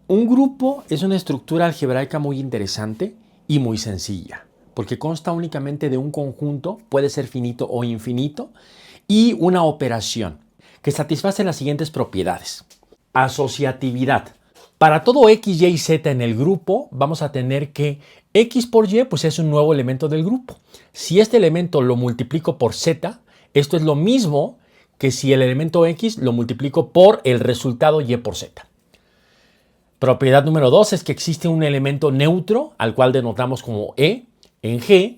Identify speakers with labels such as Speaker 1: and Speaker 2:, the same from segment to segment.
Speaker 1: Un grupo es una estructura algebraica muy interesante y muy sencilla, porque consta únicamente de un conjunto, puede ser finito o infinito, y una operación que satisface las siguientes propiedades. Asociatividad. Para todo x, y y z en el grupo, vamos a tener que x por y pues es un nuevo elemento del grupo. Si este elemento lo multiplico por z, esto es lo mismo que si el elemento x lo multiplico por el resultado y por z. Propiedad número 2 es que existe un elemento neutro, al cual denotamos como e en G,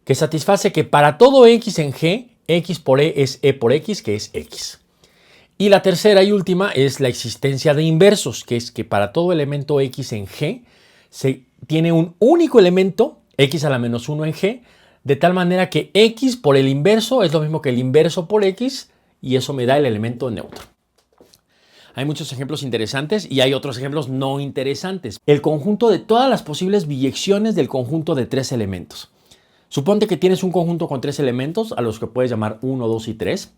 Speaker 1: que satisface que para todo x en G, x por es e por x, que es x. Y la tercera y última es la existencia de inversos, que es que para todo elemento x en G se tiene un único elemento, x a la menos 1 en G, de tal manera que x por el inverso es lo mismo que el inverso por x, y eso me da el elemento neutro. Hay muchos ejemplos interesantes y hay otros ejemplos no interesantes. El conjunto de todas las posibles biyecciones del conjunto de tres elementos. Suponte que tienes un conjunto con tres elementos a los que puedes llamar 1, 2 y 3.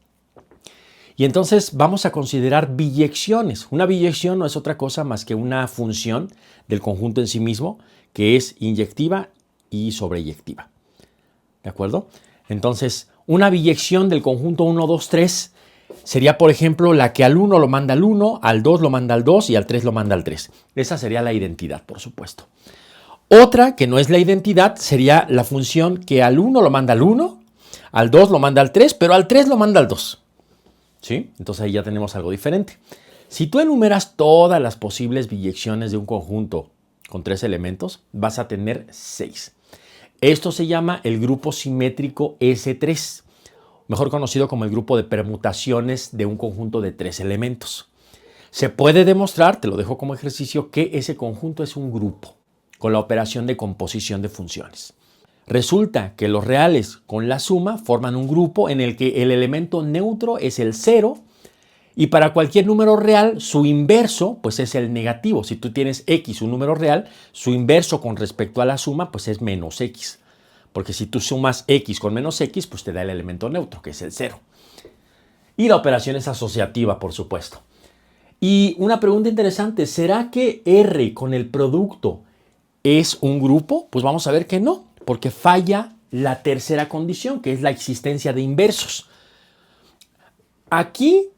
Speaker 1: Y entonces vamos a considerar biyecciones. Una biyección no es otra cosa más que una función del conjunto en sí mismo que es inyectiva y sobreyectiva. ¿De acuerdo? Entonces, una biyección del conjunto 1, 2, 3 sería, por ejemplo, la que al 1 lo manda al 1, al 2 lo manda al 2 y al 3 lo manda al 3. Esa sería la identidad, por supuesto. Otra, que no es la identidad, sería la función que al 1 lo manda al 1, al 2 lo manda al 3, pero al 3 lo manda al 2. ¿Sí? Entonces ahí ya tenemos algo diferente. Si tú enumeras todas las posibles biyecciones de un conjunto con tres elementos, vas a tener 6. Esto se llama el grupo simétrico S3, mejor conocido como el grupo de permutaciones de un conjunto de tres elementos. Se puede demostrar, te lo dejo como ejercicio, que ese conjunto es un grupo con la operación de composición de funciones. Resulta que los reales con la suma forman un grupo en el que el elemento neutro es el 0 y para cualquier número real su inverso pues es el negativo. Si tú tienes x, un número real, su inverso con respecto a la suma pues es menos x. Porque si tú sumas x con menos x pues te da el elemento neutro que es el 0. Y la operación es asociativa, por supuesto. Y una pregunta interesante, ¿será que R con el producto es un grupo? Pues vamos a ver que no, porque falla la tercera condición, que es la existencia de inversos. Aquí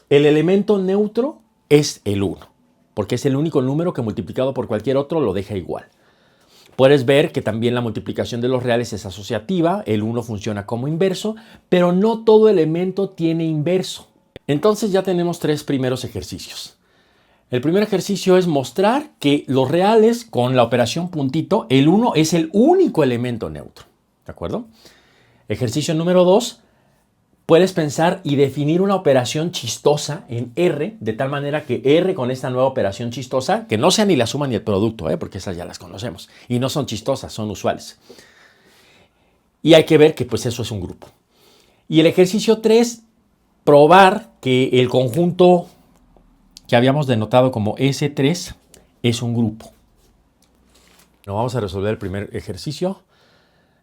Speaker 1: el elemento neutro es el 1, porque es el único número que multiplicado por cualquier otro lo deja igual. Puedes ver que también la multiplicación de los reales es asociativa, el 1 funciona como inverso, pero no todo elemento tiene inverso. Entonces ya tenemos tres primeros ejercicios. El primer ejercicio es mostrar que los reales con la operación puntito, el 1 es el único elemento neutro. ¿De acuerdo? Ejercicio número 2, puedes pensar y definir una operación chistosa en R, de tal manera que R con esta nueva operación chistosa, que no sea ni la suma ni el producto, porque esas ya las conocemos, y no son chistosas, son usuales. Y hay que ver que pues eso es un grupo. Y el ejercicio 3, probar que el conjunto que habíamos denotado como S3 es un grupo. Vamos a resolver el primer ejercicio.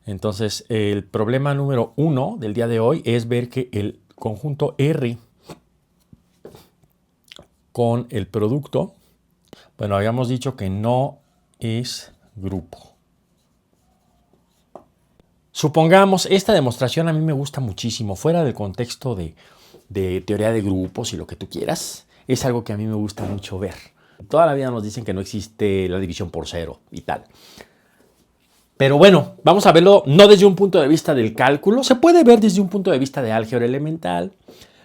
Speaker 1: Entonces, el problema número 1 del día de hoy es ver que el conjunto R con el producto, bueno, habíamos dicho que no es grupo. Supongamos, esta demostración a mí me gusta muchísimo, fuera del contexto de teoría de grupos y lo que tú quieras. Es algo que a mí me gusta mucho ver. Toda la vida nos dicen que no existe la división por cero y tal. Pero bueno, vamos a verlo no desde un punto de vista del cálculo. Se puede ver desde un punto de vista de álgebra elemental.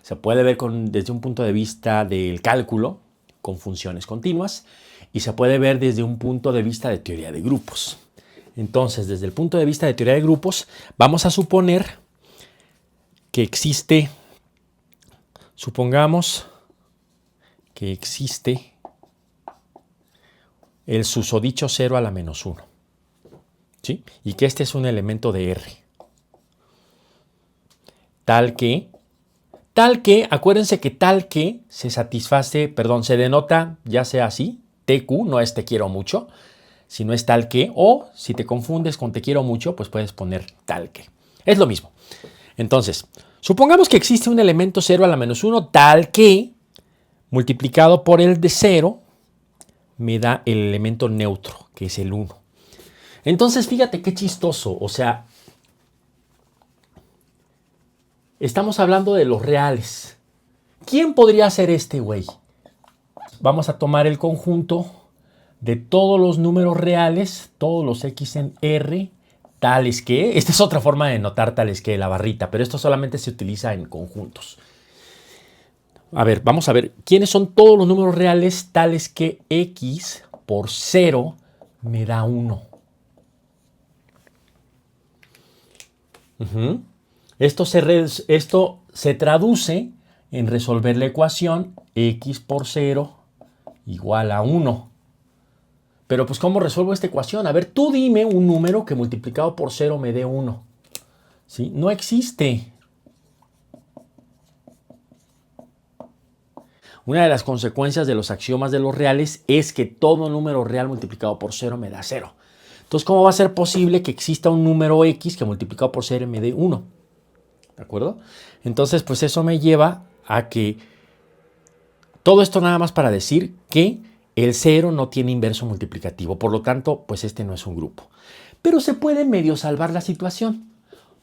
Speaker 1: Se puede ver desde un punto de vista del cálculo con funciones continuas. Y se puede ver desde un punto de vista de teoría de grupos. Entonces, desde el punto de vista de teoría de grupos, vamos a suponer que existe, supongamos que existe el susodicho 0 a la menos 1. ¿Sí? Y que este es un elemento de R. Tal que, acuérdense que tal que se satisface, se denota ya sea así, TQ, no es te quiero mucho, sino es tal que, o si te confundes con te quiero mucho, pues puedes poner tal que. Es lo mismo. Entonces, supongamos que existe un elemento 0 a la menos 1 tal que multiplicado por el de 0 me da el elemento neutro, que es el 1. Entonces, fíjate qué chistoso. O sea, estamos hablando de los reales. ¿Quién podría ser este güey? Vamos a tomar el conjunto de todos los números reales, todos los x en R, tales que... Esta es otra forma de notar tales que la barrita, pero esto solamente se utiliza en conjuntos. A ver, vamos a ver. ¿Quiénes son todos los números reales tales que x por 0 me da 1? Esto se traduce en resolver la ecuación x por 0 igual a 1. Pero pues, ¿cómo resuelvo esta ecuación? A ver, tú dime un número que multiplicado por 0 me dé 1. ¿Sí? No existe. Una de las consecuencias de los axiomas de los reales es que todo número real multiplicado por 0 me da 0. Entonces, ¿cómo va a ser posible que exista un número x que multiplicado por 0 me dé 1? ¿De acuerdo? Entonces, pues eso me lleva a que todo esto nada más para decir que el 0 no tiene inverso multiplicativo. Por lo tanto, pues este no es un grupo. Pero se puede medio salvar la situación.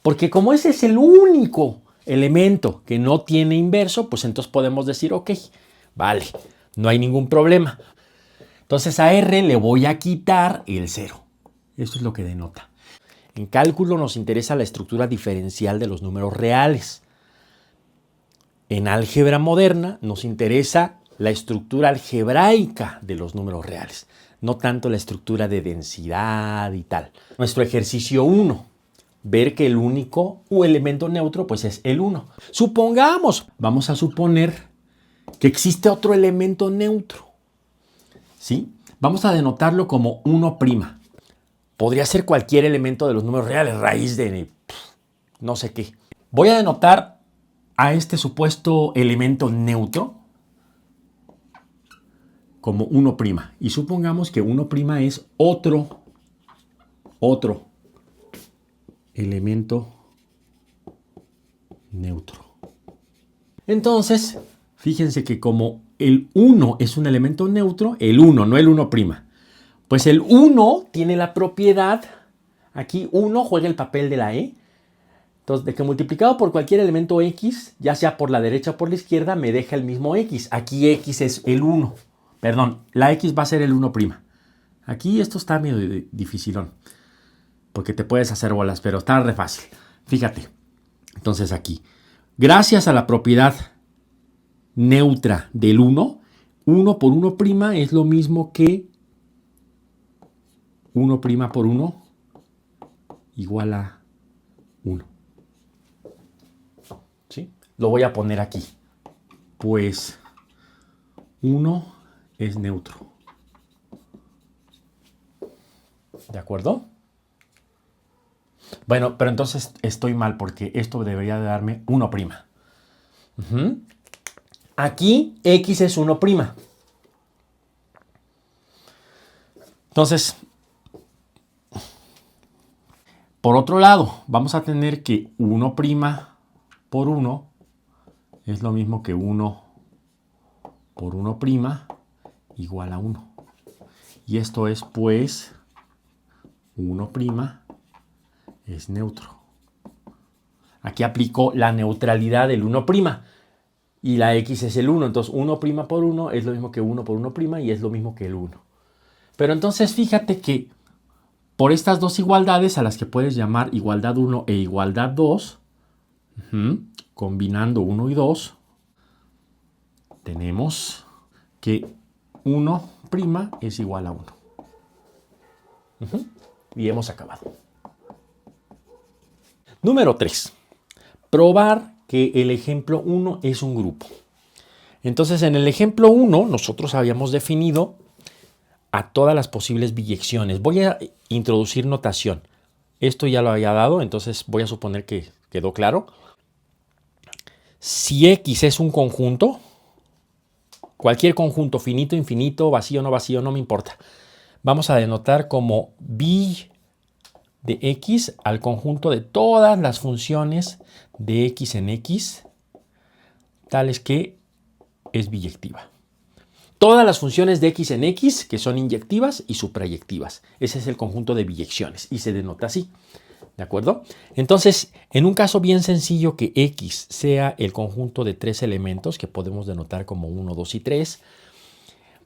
Speaker 1: Porque como ese es el único elemento que no tiene inverso, pues entonces podemos decir, ok, vale, no hay ningún problema. Entonces a R le voy a quitar el 0. Esto es lo que denota. En cálculo nos interesa la estructura diferencial de los números reales. En álgebra moderna nos interesa la estructura algebraica de los números reales, no tanto la estructura de densidad y tal. Nuestro ejercicio 1, ver que el único elemento neutro pues es el 1. Supongamos, vamos a suponer que existe otro elemento neutro, ¿sí? Vamos a denotarlo como 1'. Podría ser cualquier elemento de los números reales, raíz de no sé qué. Voy a denotar a este supuesto elemento neutro como 1'. Y supongamos que 1' es otro elemento neutro. Entonces, fíjense que como el 1 es un elemento neutro, el 1, no el 1', pues el 1 tiene la propiedad, aquí 1 juega el papel de la E, entonces de que multiplicado por cualquier elemento x, ya sea por la derecha o por la izquierda, me deja el mismo x. Aquí x es el 1. Perdón, la x va a ser el 1'. Aquí esto está medio dificilón, porque te puedes hacer bolas, pero está re fácil. Fíjate, entonces aquí, gracias a la propiedad neutra del 1, 1 por 1' es lo mismo que 1' por 1 igual a 1. ¿Sí? Lo voy a poner aquí. Pues 1 es neutro. ¿De acuerdo? Bueno, pero entonces estoy mal porque esto debería de darme 1'. Aquí x es 1'. Entonces, por otro lado, vamos a tener que 1' por 1 es lo mismo que 1 por 1' igual a 1. Y esto es, pues, 1' es neutro. Aquí aplico la neutralidad del 1'. Y la x es el 1. Entonces, 1' por 1 es lo mismo que 1 por 1' y es lo mismo que el 1. Pero entonces, fíjate que por estas dos igualdades, a las que puedes llamar igualdad 1 e igualdad 2, combinando 1 y 2, tenemos que 1' es igual a 1. Y hemos acabado. Número 3. Probar que el ejemplo 1 es un grupo. Entonces, en el ejemplo 1, nosotros habíamos definido a todas las posibles biyecciones. Voy a introducir notación. Esto ya lo había dado, entonces voy a suponer que quedó claro. Si X es un conjunto, cualquier conjunto, finito, infinito, vacío, no me importa. Vamos a denotar como bi de X al conjunto de todas las funciones de X en X, tales que es biyectiva. todas las funciones de x en x que son inyectivas y suprayectivas. Ese es el conjunto de biyecciones y se denota así. ¿De acuerdo? Entonces, en un caso bien sencillo que x sea el conjunto de tres elementos que podemos denotar como 1, 2 y 3,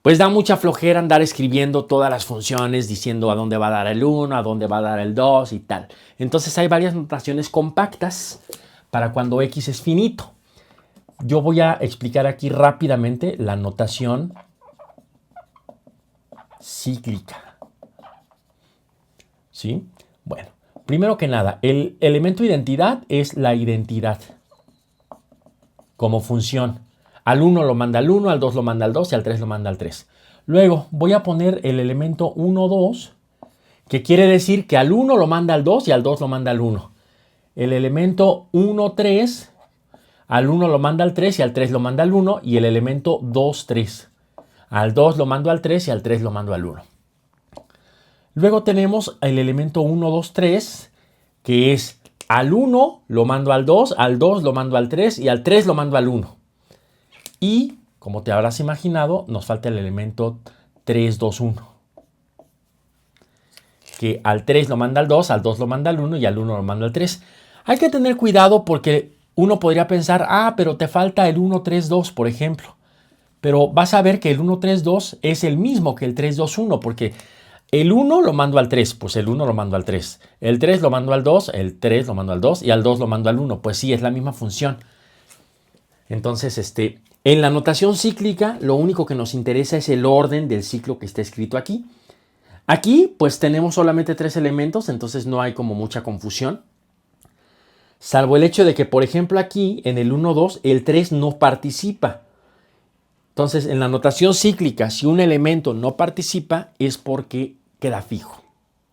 Speaker 1: pues da mucha flojera andar escribiendo todas las funciones diciendo a dónde va a dar el 1, a dónde va a dar el 2 y tal. Entonces hay varias notaciones compactas para cuando x es finito. Yo voy a explicar aquí rápidamente la notación cíclica. ¿Sí? Bueno, primero que nada, el elemento identidad es la identidad como función. Al 1 lo manda al 1, al 2 lo manda al 2 y al 3 lo manda al 3. Luego voy a poner el elemento 1, 2, que quiere decir que al 1 lo manda al 2 y al 2 lo manda al 1. El elemento 1, 3, al 1 lo manda al 3 y al 3 lo manda al 1. Y el elemento 2, 3. Al 2 lo mando al 3 y al 3 lo mando al 1. Luego tenemos el elemento 1, 2, 3, que es al 1 lo mando al 2, al 2 lo mando al 3 y al 3 lo mando al 1. Y, como te habrás imaginado, nos falta el elemento 3, 2, 1. Que al 3 lo manda al 2, al 2 lo manda al 1 y al 1 lo manda al 3. Hay que tener cuidado porque uno podría pensar, pero te falta el 1, 3, 2, por ejemplo. Pero vas a ver que el 1, 3, 2 es el mismo que el 3, 2, 1, porque el 1 lo mando al 3, pues el 1 lo mando al 3. El 3 lo mando al 2, el 3 lo mando al 2 y al 2 lo mando al 1. Pues sí, es la misma función. Entonces, en la notación cíclica, lo único que nos interesa es el orden del ciclo que está escrito aquí. Aquí, pues tenemos solamente tres elementos, entonces no hay como mucha confusión. Salvo el hecho de que, por ejemplo, aquí en el 1, 2, el 3 no participa. Entonces, en la notación cíclica, si un elemento no participa, es porque queda fijo.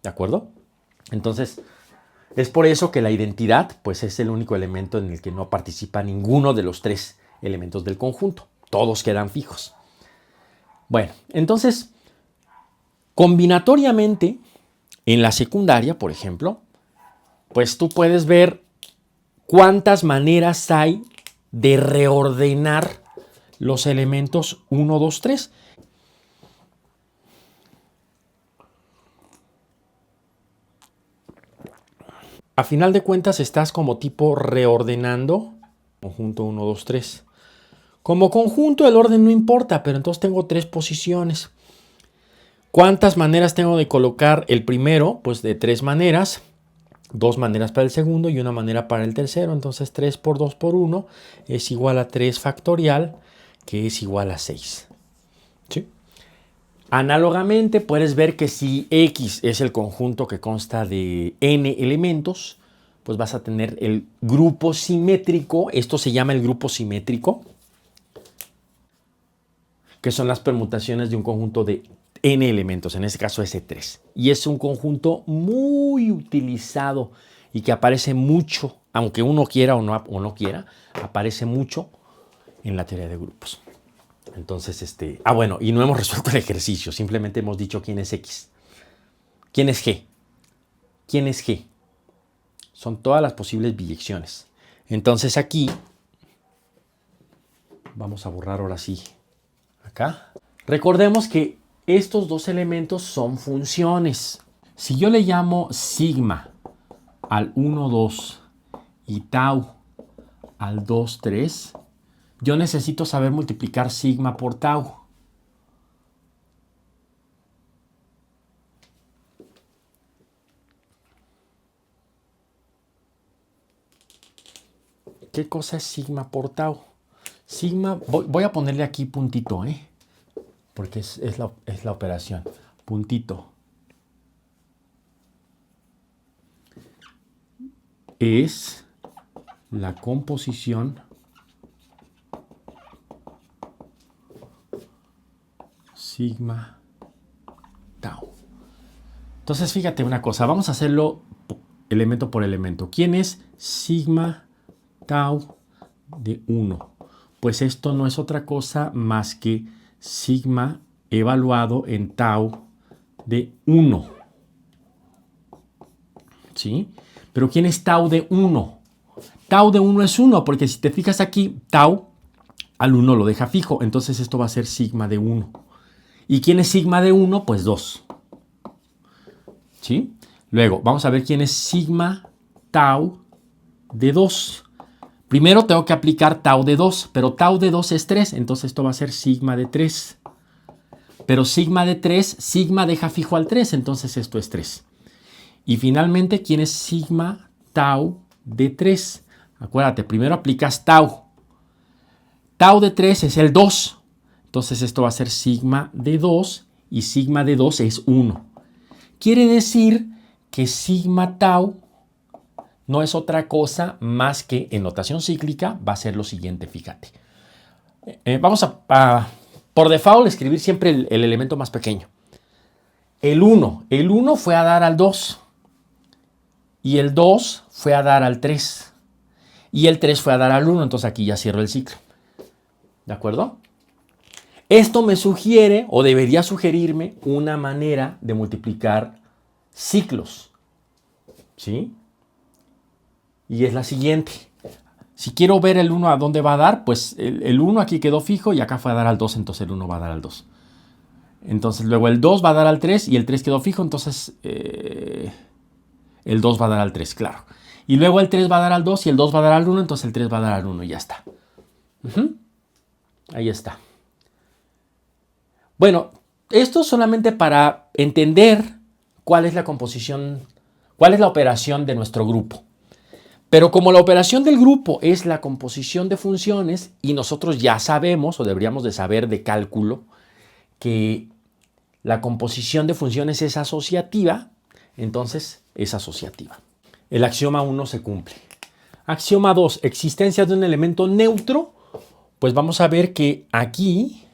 Speaker 1: ¿De acuerdo? Entonces, es por eso que la identidad, pues es el único elemento en el que no participa ninguno de los tres elementos del conjunto. Todos quedan fijos. Bueno, entonces, combinatoriamente, en la secundaria, por ejemplo, pues tú puedes ver cuántas maneras hay de reordenar los elementos 1, 2, 3. A final de cuentas estás como tipo reordenando conjunto 1, 2, 3. Como conjunto el orden no importa, pero entonces tengo tres posiciones. ¿Cuántas maneras tengo de colocar el primero? Pues de tres maneras. Dos maneras para el segundo y una manera para el tercero. Entonces 3 por 2 por 1 es igual a 3 factorial, que es igual a 6. ¿Sí? Análogamente puedes ver que si X es el conjunto que consta de n elementos, pues vas a tener el grupo simétrico. Esto se llama el grupo simétrico, que son las permutaciones de un conjunto de n elementos, en este caso S3. Y es un conjunto muy utilizado y que aparece mucho, aunque uno quiera o no quiera, aparece mucho en la teoría de grupos. Entonces, bueno, y no hemos resuelto el ejercicio, simplemente hemos dicho quién es X. ¿Quién es G? ¿Quién es G? Son todas las posibles biyecciones. Entonces aquí, vamos a borrar ahora sí, acá. Recordemos que estos dos elementos son funciones. Si yo le llamo sigma al 1, 2 y tau al 2, 3, yo necesito saber multiplicar sigma por tau. ¿Qué cosa es sigma por tau? Sigma, voy a ponerle aquí puntito, porque es la operación. Puntito. Es la composición sigma tau. Entonces, fíjate una cosa. Vamos a hacerlo elemento por elemento. ¿Quién es sigma tau de 1? Pues esto no es otra cosa más que sigma evaluado en tau de 1. ¿Sí? Pero ¿quién es tau de 1? Tau de 1 es 1, porque si te fijas aquí, tau al 1 lo deja fijo. Entonces esto va a ser sigma de 1. ¿Y quién es sigma de 1? Pues 2. ¿Sí? Luego, vamos a ver quién es sigma tau de 2. Primero tengo que aplicar tau de 2, pero tau de 2 es 3, entonces esto va a ser sigma de 3. Pero sigma de 3, sigma deja fijo al 3, entonces esto es 3. Y finalmente, ¿quién es sigma tau de 3? Acuérdate, primero aplicas tau. Tau de 3 es el 2. Entonces esto va a ser sigma de 2 y sigma de 2 es 1. Quiere decir que sigma tau no es otra cosa más que en notación cíclica va a ser lo siguiente, fíjate. Vamos a por default escribir siempre el elemento más pequeño. El 1. El 1 fue a dar al 2. Y el 2 fue a dar al 3. Y el 3 fue a dar al 1. Entonces aquí ya cierro el ciclo. ¿De acuerdo? Esto me sugiere, o debería sugerirme, una manera de multiplicar ciclos. ¿Sí? Y es la siguiente. Si quiero ver el 1 a dónde va a dar, pues el 1 aquí quedó fijo y acá fue a dar al 2, entonces el 1 va a dar al 2. Entonces luego el 2 va a dar al 3 y el 3 quedó fijo, entonces el 2 va a dar al 3, claro. Y luego el 3 va a dar al 2 y el 2 va a dar al 1, entonces el 3 va a dar al 1 y ya está. Ahí está. Bueno, esto solamente para entender cuál es la composición, cuál es la operación de nuestro grupo. Pero como la operación del grupo es la composición de funciones y nosotros ya sabemos o deberíamos de saber de cálculo que la composición de funciones es asociativa, entonces es asociativa. El axioma 1 se cumple. Axioma 2, existencia de un elemento neutro. Pues vamos a ver que aquí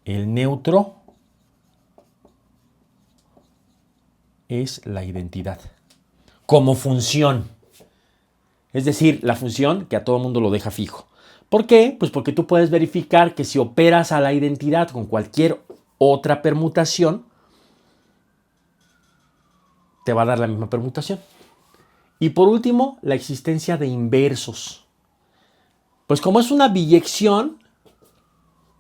Speaker 1: el neutro es la identidad como función. Es decir, la función que a todo mundo lo deja fijo. ¿Por qué? Pues porque tú puedes verificar que si operas a la identidad con cualquier otra permutación, te va a dar la misma permutación. Y por último, la existencia de inversos. Pues como es una biyección,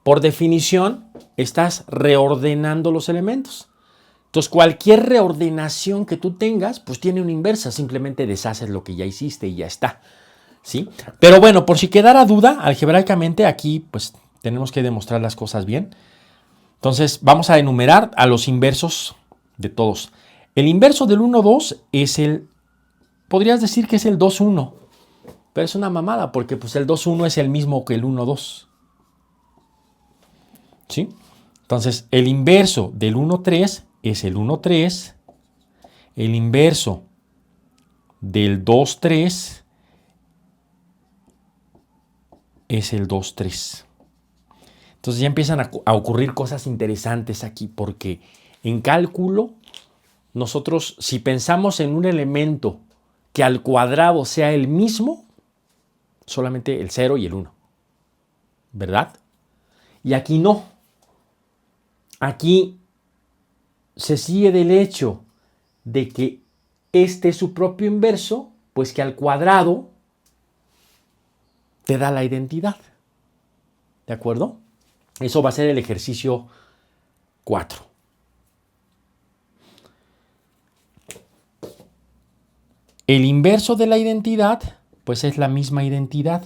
Speaker 1: por definición, estás reordenando los elementos. Entonces, cualquier reordenación que tú tengas, pues tiene una inversa. Simplemente deshaces lo que ya hiciste y ya está. ¿Sí? Pero bueno, por si quedara duda, algebraicamente aquí pues tenemos que demostrar las cosas bien. Entonces, vamos a enumerar a los inversos de todos. El inverso del 1, 2 es podrías decir que es el 2, 1. Pero es una mamada porque pues el 2, 1 es el mismo que el 1, 2. ¿Sí? Entonces, el inverso del 1, 3 es el 1, 3. El inverso del 2, 3 es el 2, 3. Entonces ya empiezan a ocurrir cosas interesantes aquí porque en cálculo nosotros si pensamos en un elemento que al cuadrado sea el mismo, solamente el 0 y el 1. ¿Verdad? Y aquí no. Aquí se sigue del hecho de que este es su propio inverso, pues que al cuadrado te da la identidad. ¿De acuerdo? Eso va a ser el ejercicio 4. El inverso de la identidad, pues es la misma identidad.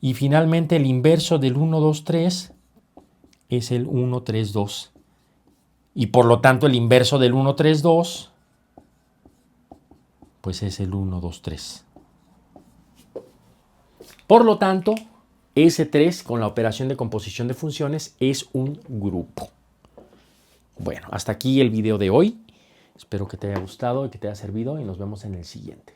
Speaker 1: Y finalmente el inverso del 1, 2, 3 es el 1, 3, 2. Y por lo tanto el inverso del 1, 3, 2 pues es el 1, 2, 3. Por lo tanto, S3 con la operación de composición de funciones es un grupo. Bueno, hasta aquí el video de hoy. Espero que te haya gustado y que te haya servido y nos vemos en el siguiente.